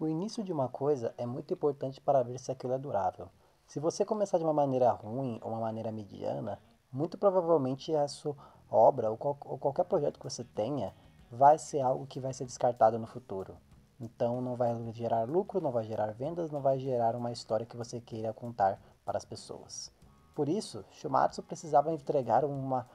O início de uma coisa é muito importante para ver se aquilo é durável. Se você começar de uma maneira ruim ou uma maneira mediana, muito provavelmente a sua obra ou qualquer projeto que você tenha vai ser algo que vai ser descartado no futuro. Então não vai gerar lucro, não vai gerar vendas, não vai gerar uma história que você queira contar para as pessoas. Por isso, Shumatsu precisava entregar uma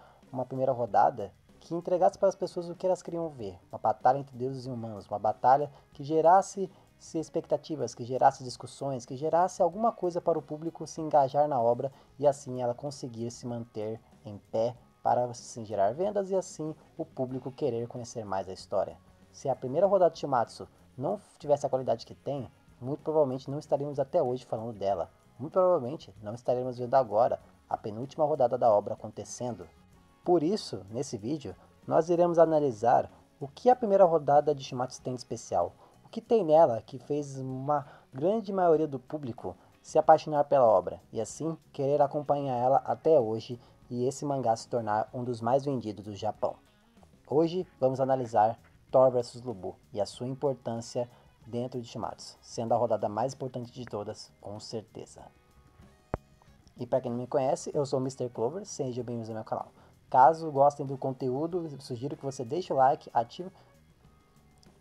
primeira rodada que entregasse para as pessoas o que elas queriam ver. Uma batalha entre deuses e humanos, uma batalha que gerasse expectativas, que gerasse discussões, que gerasse alguma coisa para o público se engajar na obra e assim ela conseguir se manter em pé para assim, gerar vendas e assim o público querer conhecer mais a história. Se a primeira rodada de Shimatsu não tivesse a qualidade que tem, muito provavelmente não estaríamos até hoje falando dela. Muito provavelmente não estaremos vendo agora a penúltima rodada da obra acontecendo. Por isso, nesse vídeo, nós iremos analisar o que a primeira rodada de Shimatsu tem de especial, o que tem nela que fez uma grande maioria do público se apaixonar pela obra e assim querer acompanhar ela até hoje e esse mangá se tornar um dos mais vendidos do Japão. Hoje vamos analisar Thor vs Lubu e a sua importância dentro de Shimatsu, sendo a rodada mais importante de todas, com certeza. E para quem não me conhece, eu sou o Mr. Clover, seja bem-vindo ao meu canal. Caso gostem do conteúdo, sugiro que você deixe o like, ative.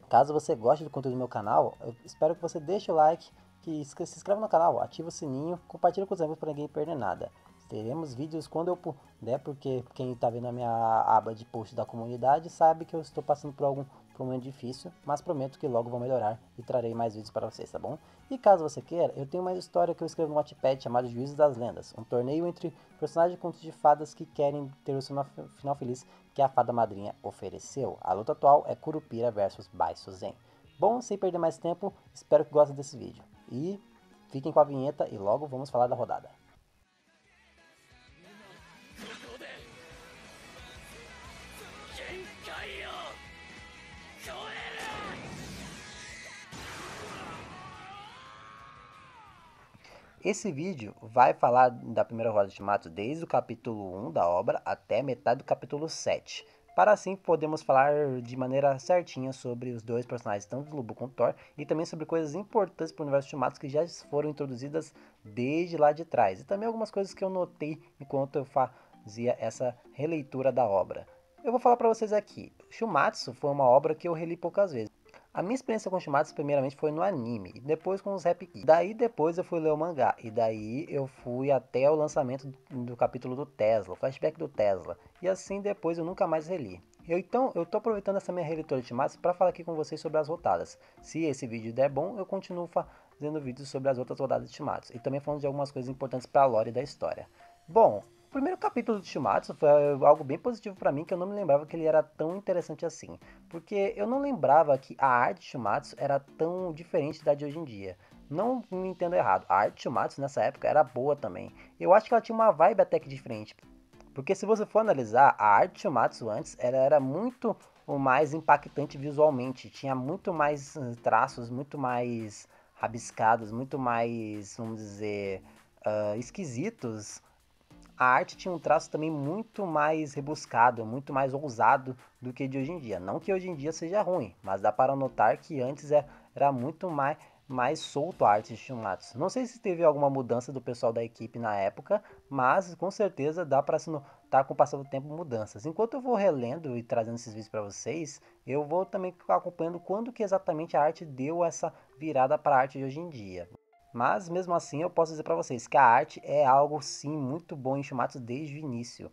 Caso você goste do conteúdo do meu canal, eu espero que você deixe o like, que se inscreva no canal, ative o sininho, compartilhe com os amigos para ninguém perder nada. Teremos vídeos quando eu puder, porque quem está vendo a minha aba de post da comunidade sabe que eu estou passando por um momento difícil, mas prometo que logo vou melhorar e trarei mais vídeos para vocês, tá bom? E caso você queira, eu tenho uma história que eu escrevo no Wattpad chamado Juízes das Lendas, um torneio entre personagens de contos de fadas que querem ter o seu final feliz que a fada madrinha ofereceu. A luta atual é Curupira versus Baizuzen. Bom, sem perder mais tempo, espero que gostem desse vídeo. E fiquem com a vinheta e logo vamos falar da rodada. Esse vídeo vai falar da primeira rodada de Shimatsu desde o capítulo 1 da obra até metade do capítulo 7. Para assim podemos falar de maneira certinha sobre os dois personagens, tanto do Lubu quanto Thor, e também sobre coisas importantes para o universo de Shimatsu que já foram introduzidas desde lá de trás. E também algumas coisas que eu notei enquanto eu fazia essa releitura da obra. Eu vou falar para vocês aqui, Shumatsu foi uma obra que eu reli poucas vezes. A minha experiência com Shimatsu primeiramente foi no anime, e depois com os Rap Kids. Daí depois eu fui ler o mangá, e daí eu fui até o lançamento do capítulo do Tesla, o flashback do Tesla. E assim depois eu nunca mais reli. Então eu tô aproveitando essa minha releitura de Shimatsu para falar aqui com vocês sobre as rodadas. Se esse vídeo der bom, eu continuo fazendo vídeos sobre as outras rodadas de Shimatsu. E também falando de algumas coisas importantes para a lore da história. Bom, o primeiro capítulo de Shumatsu foi algo bem positivo para mim, que eu não me lembrava que ele era tão interessante assim. Porque eu não lembrava que a arte de Shumatsu era tão diferente da de hoje em dia. Não me entenda errado, a arte de Shumatsu nessa época era boa também. Eu acho que ela tinha uma vibe até que diferente. Porque se você for analisar, a arte de Shumatsu antes ela era muito mais impactante visualmente. Tinha muito mais traços, muito mais rabiscados, muito mais, vamos dizer, esquisitos. A arte tinha um traço também muito mais rebuscado, muito mais ousado do que de hoje em dia. Não que hoje em dia seja ruim, mas dá para notar que antes era muito mais solto a arte de Shumatsu. Não sei se teve alguma mudança do pessoal da equipe na época, mas com certeza dá para se notar com o passar do tempo mudanças. Enquanto eu vou relendo e trazendo esses vídeos para vocês, eu vou também acompanhando quando que exatamente a arte deu essa virada para a arte de hoje em dia. Mas mesmo assim eu posso dizer para vocês que a arte é algo sim muito bom em Shumatsu desde o início.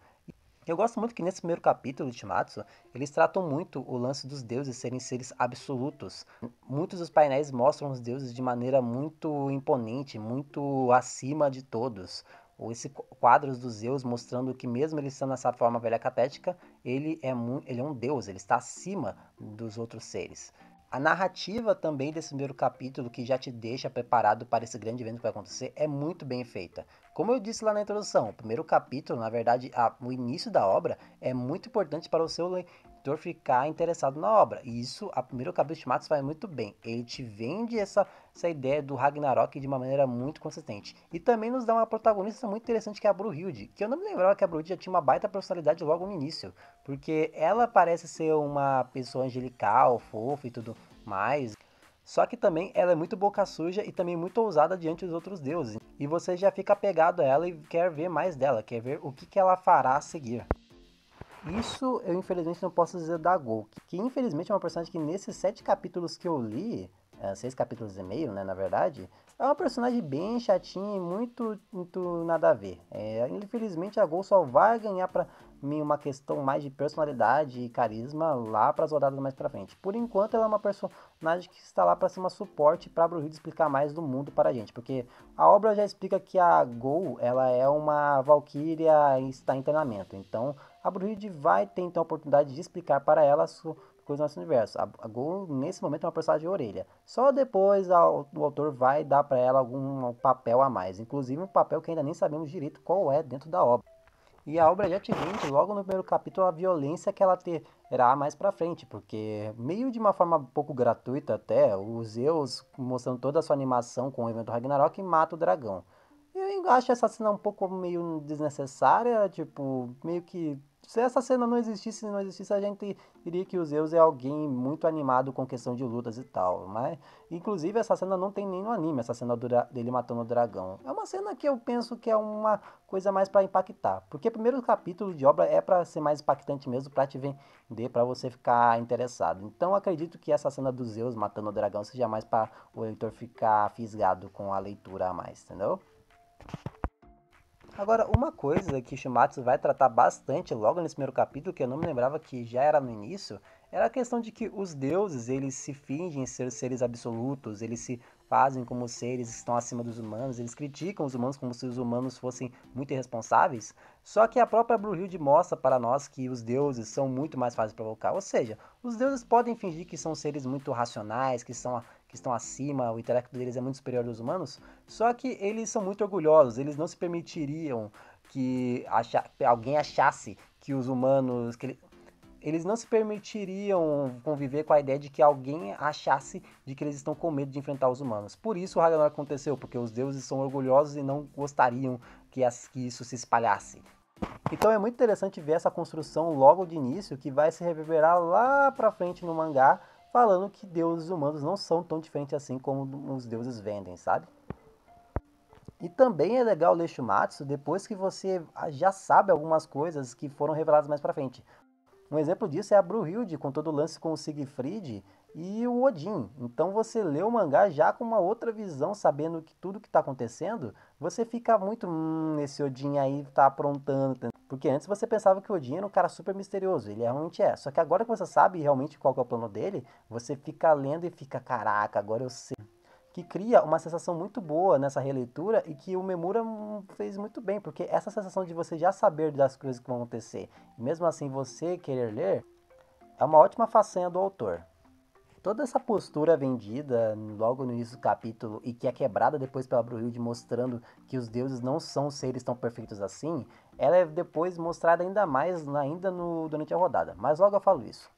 Eu gosto muito que nesse primeiro capítulo de Shumatsu, eles tratam muito o lance dos deuses serem seres absolutos. Muitos dos painéis mostram os deuses de maneira muito imponente, muito acima de todos. Ou esse quadros dos Zeus mostrando que mesmo ele estando nessa forma velha catética, ele é um deus, ele está acima dos outros seres. A narrativa também desse primeiro capítulo, que já te deixa preparado para esse grande evento que vai acontecer, é muito bem feita. Como eu disse lá na introdução, o primeiro capítulo, na verdade, o início da obra é muito importante para o seu leitor ficar interessado na obra. E isso, a primeiro capítulo de Matos faz muito bem. Ele te vende essa ideia do Ragnarok de uma maneira muito consistente. E também nos dá uma protagonista muito interessante que é a Brunhilde, que eu não me lembrava que a Brunhilde já tinha uma baita personalidade logo no início. Porque ela parece ser uma pessoa angelical, fofa e tudo mais. Só que também ela é muito boca suja e também muito ousada diante dos outros deuses. E você já fica apegado a ela e quer ver mais dela, quer ver o que ela fará a seguir. Isso eu infelizmente não posso dizer da Gol, que infelizmente é uma personagem que nesses 7 capítulos que eu li, 6 capítulos e meio, né, na verdade, é uma personagem bem chatinha e muito nada a ver. Infelizmente a Gol só vai ganhar pra mim uma questão mais de personalidade e carisma lá para as rodadas mais pra frente. Por enquanto ela é uma personagem que está lá para ser uma suporte para Brunhilde explicar mais do mundo para a gente, porque a obra já explica que a Gol, ela é uma valquíria e está em treinamento, então a Brunhilde vai ter então a oportunidade de explicar para ela as coisas do nosso universo. A Gol, nesse momento, é uma personagem de orelha. Só depois o autor vai dar para ela algum papel a mais, inclusive um papel que ainda nem sabemos direito qual é dentro da obra. E a obra já te vende logo no primeiro capítulo a violência que ela terá mais pra frente, porque meio de uma forma um pouco gratuita até, o Zeus mostrando toda a sua animação com o evento Ragnarok mata o dragão. Eu acho essa cena um pouco meio desnecessária, tipo, meio que se essa cena não existisse, a gente diria que o Zeus é alguém muito animado com questão de lutas e tal. Mas, inclusive, essa cena não tem nem no anime, essa cena dele matando o dragão. É uma cena que eu penso que é uma coisa mais para impactar. Porque o primeiro capítulo de obra é para ser mais impactante mesmo, para te vender, para você ficar interessado. Então, acredito que essa cena do Zeus matando o dragão seja mais para o leitor ficar fisgado com a leitura a mais, entendeu? Agora, uma coisa que Shumatsu vai tratar bastante logo nesse primeiro capítulo, que eu não me lembrava que já era no início, era a questão de que os deuses, eles se fingem ser seres absolutos, eles se fazem como seres que estão acima dos humanos, eles criticam os humanos como se os humanos fossem muito irresponsáveis, só que a própria Brunhilde mostra para nós que os deuses são muito mais fáceis de provocar, ou seja, os deuses podem fingir que são seres muito racionais, que estão acima, o intelecto deles é muito superior aos humanos, só que eles são muito orgulhosos, eles não se permitiriam que alguém achasse que os humanos. Eles não se permitiriam conviver com a ideia de que alguém achasse de que eles estão com medo de enfrentar os humanos. Por isso o Ragnarok aconteceu, porque os deuses são orgulhosos e não gostariam que isso se espalhasse. Então é muito interessante ver essa construção logo de início que vai se reverberar lá pra frente no mangá, falando que deuses humanos não são tão diferentes assim como os deuses vendem, sabe? E também é legal ler Shumatsu depois que você já sabe algumas coisas que foram reveladas mais pra frente. Um exemplo disso é a Brunhilde, com todo o lance com o Siegfried e o Odin. Então você lê o mangá já com uma outra visão, sabendo que tudo que está acontecendo, você fica muito, esse Odin aí tá aprontando. Porque antes você pensava que o Odin era um cara super misterioso, ele realmente é. Só que agora que você sabe realmente qual que é o plano dele, você fica lendo e fica, caraca, agora eu sei que cria uma sensação muito boa nessa releitura e que o Memura fez muito bem, porque essa sensação de você já saber das coisas que vão acontecer, e mesmo assim você querer ler, é uma ótima façanha do autor. Toda essa postura vendida logo no início do capítulo e que é quebrada depois pela Brunhilde mostrando que os deuses não são seres tão perfeitos assim, ela é depois mostrada ainda mais durante a rodada, mas logo eu falo isso.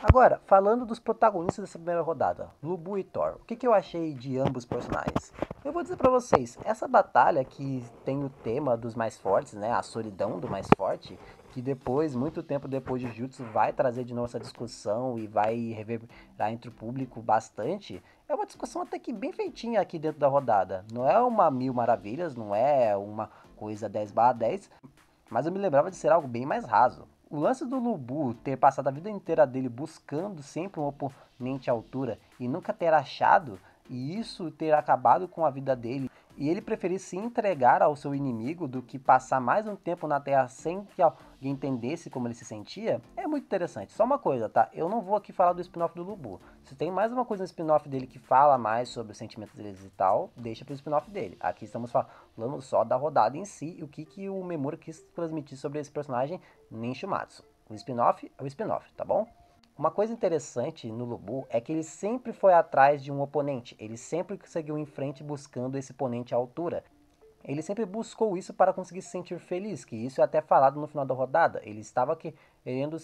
Agora, falando dos protagonistas dessa primeira rodada, Lubu e Thor, o que eu achei de ambos personagens? Eu vou dizer pra vocês, essa batalha que tem o tema dos mais fortes, né, a solidão do mais forte, que depois, muito tempo depois de Jutsu, vai trazer de novo essa discussão e vai reverberar entre o público bastante, é uma discussão até que bem feitinha aqui dentro da rodada. Não é uma mil maravilhas, não é uma coisa 10/10, mas eu me lembrava de ser algo bem mais raso. O lance do Lubu ter passado a vida inteira dele buscando sempre um oponente à altura e nunca ter achado, e isso ter acabado com a vida dele, e ele preferir se entregar ao seu inimigo do que passar mais um tempo na Terra sem que alguém entendesse como ele se sentia, é muito interessante. Só uma coisa, tá? Eu não vou aqui falar do spin-off do Lubu. Se tem mais uma coisa no spin-off dele que fala mais sobre os sentimentos deles e tal, deixa pro spin-off dele. Aqui estamos falando só da rodada em si e o que o Memura quis transmitir sobre esse personagem nem Shumatsu. O spin-off é o spin-off, tá bom? Uma coisa interessante no Lubu é que ele sempre foi atrás de um oponente, ele sempre seguiu em frente buscando esse oponente à altura. Ele sempre buscou isso para conseguir se sentir feliz, que isso é até falado no final da rodada. Ele estava querendo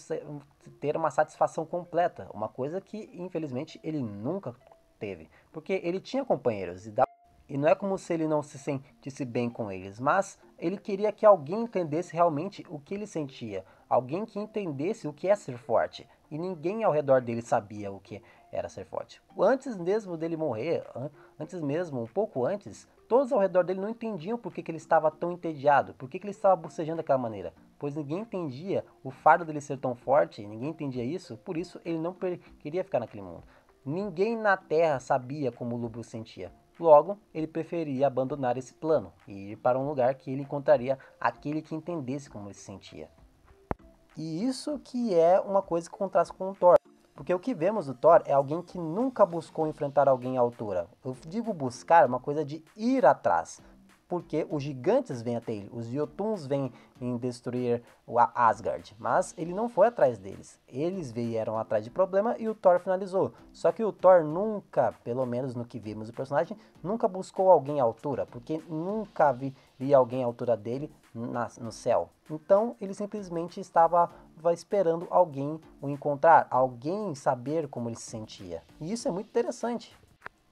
ter uma satisfação completa, uma coisa que infelizmente ele nunca teve, porque ele tinha companheiros e não é como se ele não se sentisse bem com eles, mas ele queria que alguém entendesse realmente o que ele sentia, alguém que entendesse o que é ser forte. E ninguém ao redor dele sabia o que era ser forte. Antes mesmo dele morrer, um pouco antes, todos ao redor dele não entendiam por que ele estava tão entediado, por que ele estava bocejando daquela maneira, pois ninguém entendia o fardo dele ser tão forte, ninguém entendia isso, por isso ele não queria ficar naquele mundo. Ninguém na Terra sabia como o Lu Bu sentia. Logo, ele preferia abandonar esse plano e ir para um lugar que ele encontraria aquele que entendesse como ele se sentia. E isso que é uma coisa que contrasta com o Thor. Porque o que vemos do Thor é alguém que nunca buscou enfrentar alguém à altura. Eu digo buscar, é uma coisa de ir atrás. Porque os gigantes vêm até ele, os Jotuns vêm em destruir o Asgard, mas ele não foi atrás deles. Eles vieram atrás de problema e o Thor finalizou. Só que o Thor nunca, pelo menos no que vimos do personagem, nunca buscou alguém à altura, porque nunca via alguém à altura dele no céu. Então ele simplesmente estava esperando alguém o encontrar, alguém saber como ele se sentia. E isso é muito interessante,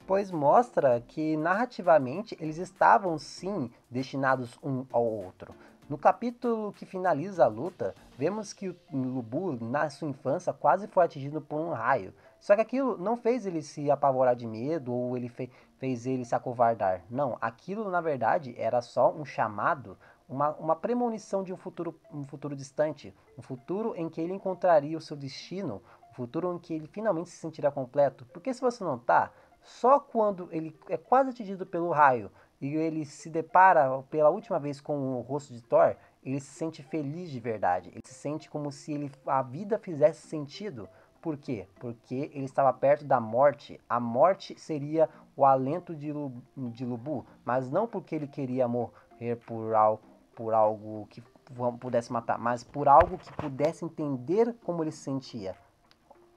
pois mostra que narrativamente eles estavam sim destinados um ao outro. No capítulo que finaliza a luta, vemos que o Lu Bu, na sua infância, quase foi atingido por um raio. Só que aquilo não fez ele se apavorar de medo ou ele fez ele se acovardar. Não, aquilo na verdade era só um chamado, uma premonição de um futuro distante, um futuro em que ele encontraria o seu destino, um futuro em que ele finalmente se sentirá completo. Porque se você não tá, só quando ele é quase atingido pelo raio e ele se depara pela última vez com o rosto de Thor, ele se sente feliz de verdade. Ele se sente como se a vida fizesse sentido. Por quê? Porque ele estava perto da morte. A morte seria o alento de Lu Bu, mas não porque ele queria morrer por algo que pudesse matar, mas por algo que pudesse entender como ele se sentia.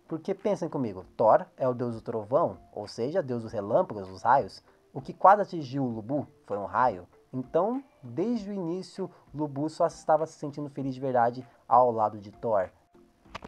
Porque pensem comigo, Thor é o deus do trovão, ou seja, deus dos relâmpagos, dos raios. O que quase atingiu o Lu Bu foi um raio. Então, desde o início, Lu Bu só estava se sentindo feliz de verdade ao lado de Thor.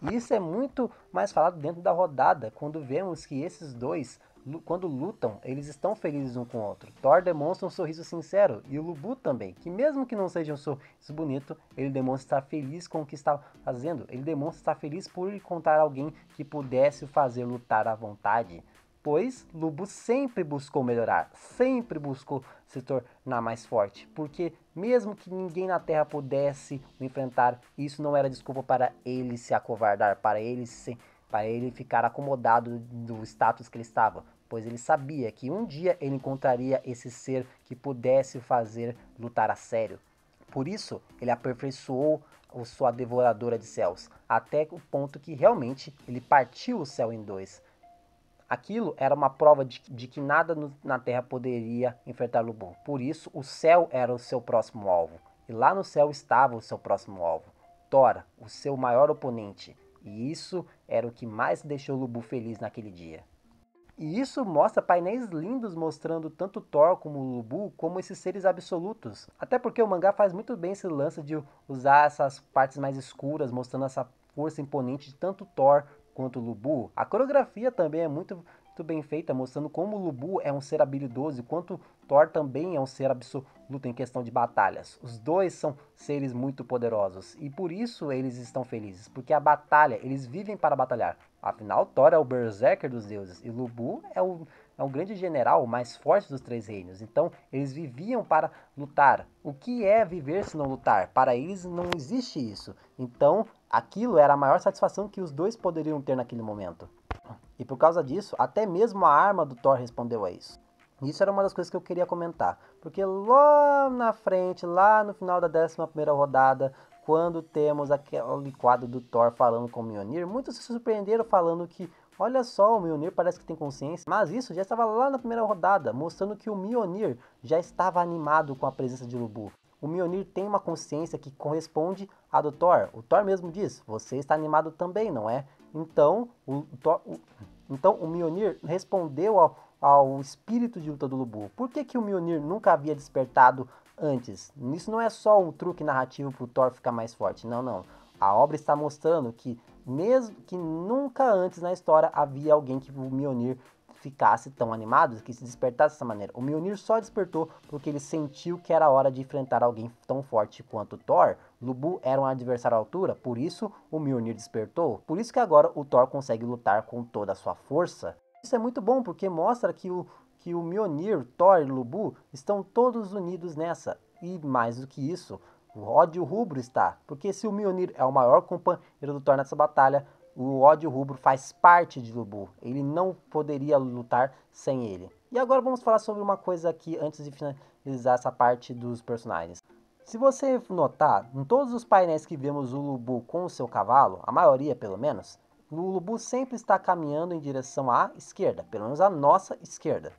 E isso é muito mais falado dentro da rodada, quando vemos que esses dois, quando lutam, eles estão felizes um com o outro. Thor demonstra um sorriso sincero, e o Lu Bu também, que mesmo que não seja um sorriso bonito, ele demonstra estar feliz com o que está fazendo. Ele demonstra estar feliz por encontrar alguém que pudesse o fazer lutar à vontade. Pois Lu Bu sempre buscou melhorar, sempre buscou se tornar mais forte, porque mesmo que ninguém na Terra pudesse o enfrentar, isso não era desculpa para ele se acovardar, para ele ficar acomodado do status que ele estava, pois ele sabia que um dia ele encontraria esse ser que pudesse o fazer lutar a sério. Por isso, ele aperfeiçoou sua devoradora de céus, até o ponto que realmente ele partiu o céu em dois. Aquilo era uma prova de que nada na Terra poderia enfrentar Lu Bu. Por isso, o céu era o seu próximo alvo. E lá no céu estava o seu próximo alvo. Thor, o seu maior oponente. E isso era o que mais deixou Lu Bu feliz naquele dia. E isso mostra painéis lindos mostrando tanto Thor como o Lu Bu como esses seres absolutos. Até porque o mangá faz muito bem esse lance de usar essas partes mais escuras, mostrando essa força imponente de tanto Thor quanto o Lu Bu. A coreografia também é muito bem feita, mostrando como o Lu Bu é um ser habilidoso e quanto Thor também é um ser absoluto em questão de batalhas. Os dois são seres muito poderosos e por isso eles estão felizes, porque a batalha, eles vivem para batalhar. Afinal, Thor é o berserker dos deuses e Lu Bu é o grande general, o mais forte dos três reinos. Então, eles viviam para lutar. O que é viver se não lutar? Para eles não existe isso. Então, aquilo era a maior satisfação que os dois poderiam ter naquele momento. E por causa disso, até mesmo a arma do Thor respondeu a isso. Isso era uma das coisas que eu queria comentar. Porque lá na frente, lá no final da 11ª rodada, quando temos aquele quadro do Thor falando com o Mjolnir, muitos se surpreenderam falando que, olha só, o Mjolnir parece que tem consciência. Mas isso já estava lá na primeira rodada, mostrando que o Mjolnir já estava animado com a presença de Lu Bu. O Mjolnir tem uma consciência que corresponde à do Thor. O Thor mesmo diz, você está animado também, não é? Então, o Mjolnir respondeu ao espírito de luta do Lu Bu. Por que o Mjolnir nunca havia despertado antes? Isso não é só um truque narrativo para o Thor ficar mais forte, não, não. A obra está mostrando que mesmo que nunca antes na história havia alguém que o Mjolnir ficasse tão animado, que se despertasse dessa maneira. O Mjolnir só despertou porque ele sentiu que era hora de enfrentar alguém tão forte quanto Thor. Lubu era um adversário à altura, por isso o Mjolnir despertou. Por isso que agora o Thor consegue lutar com toda a sua força. Isso é muito bom porque mostra que o Mjolnir, Thor e Lubu estão todos unidos nessa. E mais do que isso, o ódio rubro está. Porque se o Mjolnir é o maior companheiro do Thor nessa batalha, o ódio rubro faz parte de Lubu. Ele não poderia lutar sem ele. E agora vamos falar sobre uma coisa aqui antes de finalizar essa parte dos personagens. Se você notar, em todos os painéis que vemos o Lubu com o seu cavalo, a maioria pelo menos, o Lubu sempre está caminhando em direção à esquerda, pelo menos à nossa esquerda.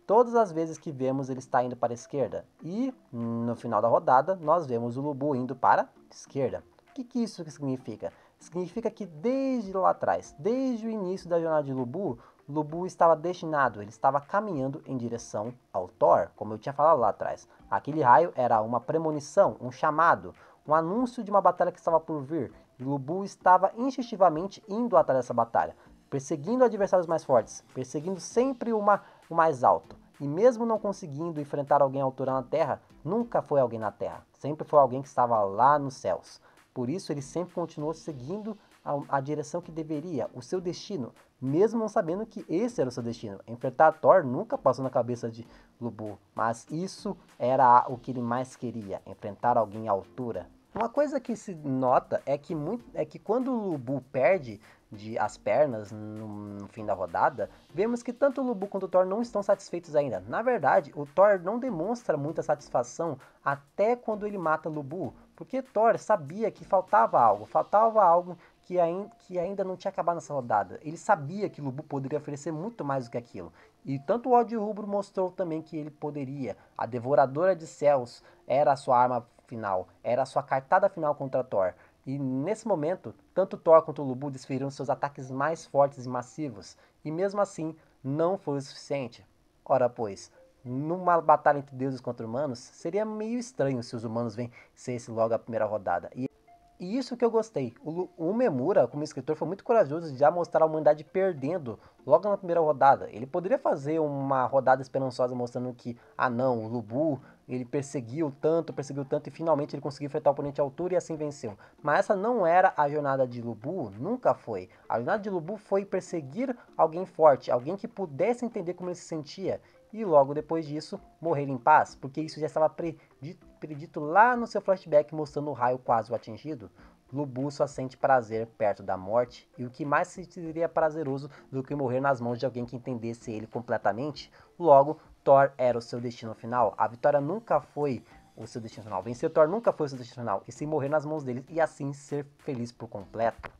Todas as vezes que vemos ele está indo para a esquerda. E no final da rodada nós vemos o Lubu indo para a esquerda. O que isso significa? Significa que desde lá atrás, desde o início da jornada de Lubu, Lubu estava destinado, ele estava caminhando em direção ao Thor, como eu tinha falado lá atrás. Aquele raio era uma premonição, um chamado, um anúncio de uma batalha que estava por vir. E Lubu estava instintivamente indo atrás dessa batalha, perseguindo adversários mais fortes, perseguindo sempre o mais alto. E mesmo não conseguindo enfrentar alguém à altura na Terra, nunca foi alguém na Terra, sempre foi alguém que estava lá nos céus. Por isso ele sempre continuou seguindo a direção que deveria, o seu destino, mesmo não sabendo que esse era o seu destino. Enfrentar Thor nunca passou na cabeça de Lubu, mas isso era o que ele mais queria, enfrentar alguém à altura. Uma coisa que se nota é que quando o Lubu perde as pernas no fim da rodada, vemos que tanto o Lubu quanto o Thor não estão satisfeitos ainda. Na verdade, o Thor não demonstra muita satisfação até quando ele mata o Lubu, porque Thor sabia que faltava algo que ainda não tinha acabado nessa rodada. Ele sabia que Lubu poderia oferecer muito mais do que aquilo. E tanto o ódio rubro mostrou também que ele poderia. A Devoradora de Céus era a sua arma final, era a sua cartada final contra Thor. E nesse momento, tanto Thor quanto o Lubu desferiram seus ataques mais fortes e massivos. E mesmo assim, não foi o suficiente. Ora pois, numa batalha entre deuses contra humanos, seria meio estranho se os humanos vencessem logo a primeira rodada. E isso que eu gostei. O Memura, como escritor, foi muito corajoso de já mostrar a humanidade perdendo logo na primeira rodada. Ele poderia fazer uma rodada esperançosa mostrando que, não, o Lubu, ele perseguiu tanto e finalmente ele conseguiu enfrentar o oponente à altura e assim venceu. Mas essa não era a jornada de Lubu, nunca foi. A jornada de Lubu foi perseguir alguém forte, alguém que pudesse entender como ele se sentia. E logo depois disso, morrer em paz, porque isso já estava predito lá no seu flashback mostrando o raio quase o atingido. Lubu só sente prazer perto da morte, e o que mais seria prazeroso do que morrer nas mãos de alguém que entendesse ele completamente? Logo, Thor era o seu destino final. A vitória nunca foi o seu destino final. Vencer Thor nunca foi o seu destino final, e sim morrer nas mãos dele e assim ser feliz por completo.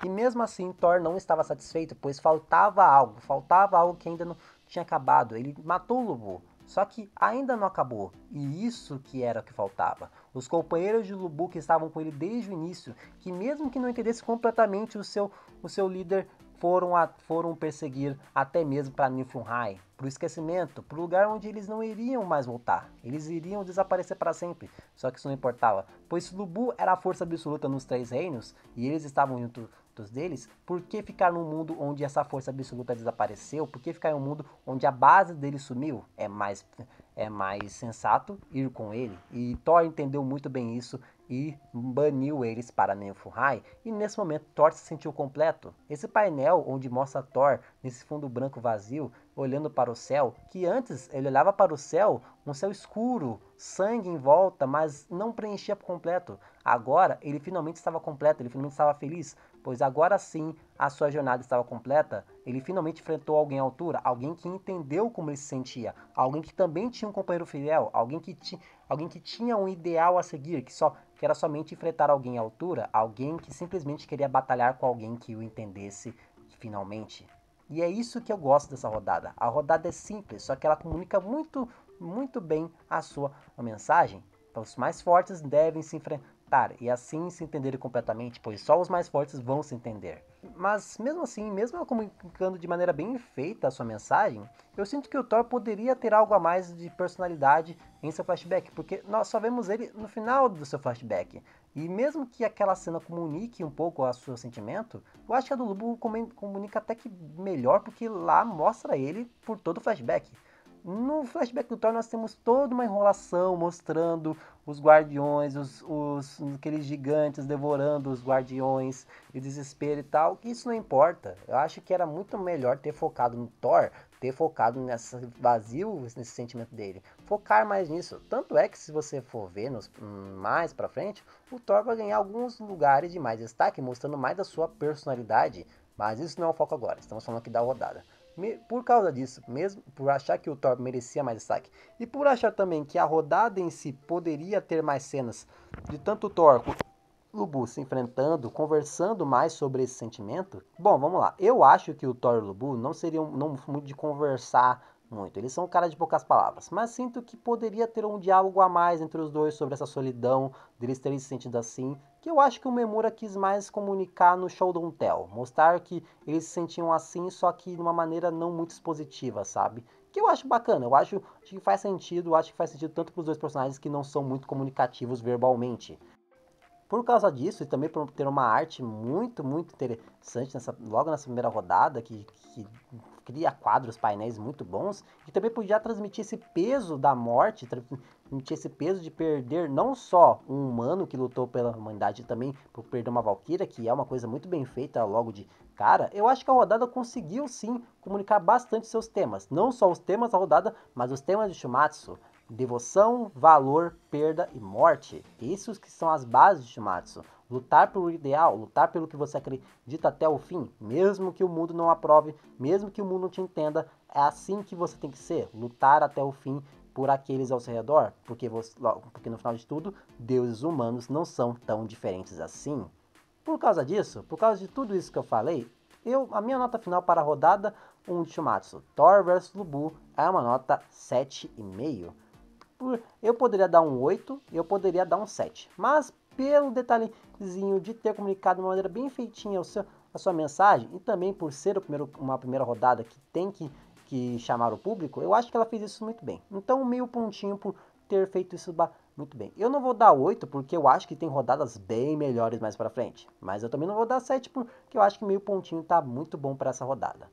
E mesmo assim, Thor não estava satisfeito, pois faltava algo que ainda não tinha acabado. Ele matou o Lubu, só que ainda não acabou, e isso que era o que faltava. Os companheiros de Lubu que estavam com ele desde o início, que mesmo que não entendesse completamente o seu líder, foram perseguir até mesmo para Niflheim, para o esquecimento, para o lugar onde eles não iriam mais voltar. Eles iriam desaparecer para sempre. Só que isso não importava, pois Lubu era a força absoluta nos Três Reinos e eles estavam junto deles. Por que ficar num mundo onde essa força absoluta desapareceu? Por que ficar em um mundo onde a base dele sumiu? É mais sensato ir com ele. E Thor entendeu muito bem isso e baniu eles para Niflheim. E nesse momento Thor se sentiu completo. Esse painel onde mostra Thor nesse fundo branco vazio, olhando para o céu, que antes ele olhava para o céu, um céu escuro, sangue em volta, mas não preenchia por completo. Agora ele finalmente estava completo, ele finalmente estava feliz, pois agora sim a sua jornada estava completa. Ele finalmente enfrentou alguém à altura, alguém que entendeu como ele se sentia, alguém que também tinha um companheiro fiel, alguém que tinha um ideal a seguir, que era somente enfrentar alguém à altura, alguém que simplesmente queria batalhar com alguém que o entendesse finalmente. E é isso que eu gosto dessa rodada. A rodada é simples, só que ela comunica muito, muito bem a sua mensagem. Os mais fortes devem se enfrentar enfrentar e assim se entenderem completamente, pois só os mais fortes vão se entender. Mas mesmo assim, mesmo ela comunicando de maneira bem feita a sua mensagem, eu sinto que o Thor poderia ter algo a mais de personalidade em seu flashback, porque nós só vemos ele no final do seu flashback. E mesmo que aquela cena comunique um pouco o seu sentimento, eu acho que a do Lobo comunica até que melhor, porque lá mostra ele por todo o flashback. No flashback do Thor nós temos toda uma enrolação mostrando os guardiões, aqueles gigantes devorando os guardiões, e desespero e tal. Isso não importa. Eu acho que era muito melhor ter focado no Thor, ter focado nesse vazio, nesse sentimento dele. Focar mais nisso. Tanto é que se você for ver mais pra frente, o Thor vai ganhar alguns lugares de mais destaque, mostrando mais da sua personalidade. Mas isso não é o foco agora. Estamos falando aqui da rodada. Por causa disso, mesmo por achar que o Thor merecia mais destaque, e por achar também que a rodada em si poderia ter mais cenas de tanto o Thor quanto o Lubu se enfrentando, conversando mais sobre esse sentimento, bom, vamos lá. Eu acho que o Thor e o Lubu não seriam não muito de conversar muito. Eles são um cara de poucas palavras, mas sinto que poderia ter um diálogo a mais entre os dois sobre essa solidão, deles terem se sentido assim, que eu acho que o Memura quis mais comunicar no Show Don't Tell, mostrar que eles se sentiam assim, só que de uma maneira não muito expositiva, sabe? Que eu acho bacana, eu acho que faz sentido, acho que faz sentido tanto para os dois personagens que não são muito comunicativos verbalmente. Por causa disso, e também por ter uma arte muito interessante logo nessa primeira rodada, que cria quadros, painéis muito bons, e também podia transmitir esse peso da morte, transmitir esse peso de perder não só um humano que lutou pela humanidade, também por perder uma Valkyria, que é uma coisa muito bem feita logo de cara. Eu acho que a rodada conseguiu sim comunicar bastante seus temas, não só os temas da rodada, mas os temas de Shumatsu. Devoção, valor, perda e morte. Isso que são as bases de Shumatsu. Lutar pelo ideal, lutar pelo que você acredita até o fim, mesmo que o mundo não aprove, mesmo que o mundo não te entenda, é assim que você tem que ser, lutar até o fim por aqueles ao seu redor, porque no final de tudo, deuses humanos não são tão diferentes assim. Por causa disso, por causa de tudo isso que eu falei, a minha nota final para a rodada 1 de Shumatsu, Thor vs Lubu, é uma nota 7,5. Eu poderia dar um 8, eu poderia dar um 7. Mas pelo detalhezinho de ter comunicado de uma maneira bem feitinha a sua mensagem, e também por ser uma primeira rodada que tem que chamar o público, eu acho que ela fez isso muito bem. Então, meio pontinho por ter feito isso muito bem. Eu não vou dar 8 porque eu acho que tem rodadas bem melhores mais pra frente. Mas eu também não vou dar 7 porque eu acho que meio pontinho tá muito bom para essa rodada.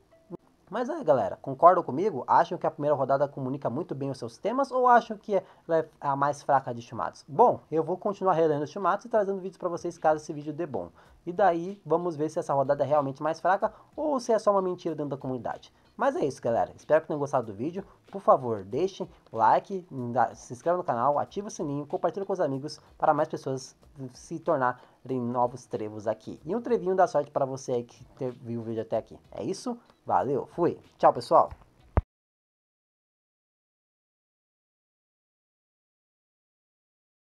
Mas aí, galera, concordam comigo? Acham que a primeira rodada comunica muito bem os seus temas ou acham que ela é a mais fraca de Shumatsu? Bom, eu vou continuar relendo Shumatsu e trazendo vídeos para vocês caso esse vídeo dê bom. E daí, vamos ver se essa rodada é realmente mais fraca ou se é só uma mentira dentro da comunidade. Mas é isso, galera. Espero que tenham gostado do vídeo. Por favor, deixem o like, se inscreva no canal, ative o sininho, compartilhe com os amigos para mais pessoas se tornarem novos trevos aqui. E um trevinho da sorte para você aí que viu o vídeo até aqui. É isso? Valeu, fui. Tchau, pessoal.